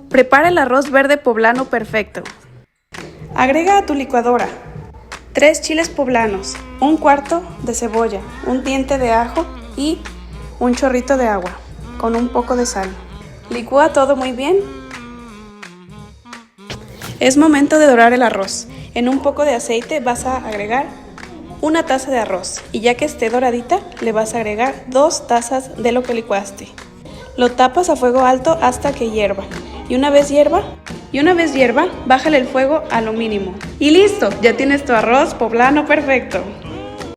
Prepara el arroz verde poblano perfecto. Agrega a tu licuadora 3 chiles poblanos, 1/4 de cebolla, un diente de ajo y un chorrito de agua con un poco de sal. Licúa todo muy bien. Es momento de dorar el arroz. En un poco de aceite vas a agregar 1 taza de arroz y ya que esté doradita le vas a agregar 2 tazas de lo que licuaste. Lo tapas a fuego alto hasta que hierva y una vez hierva, bájale el fuego a lo mínimo. Y listo, ya tienes tu arroz poblano perfecto.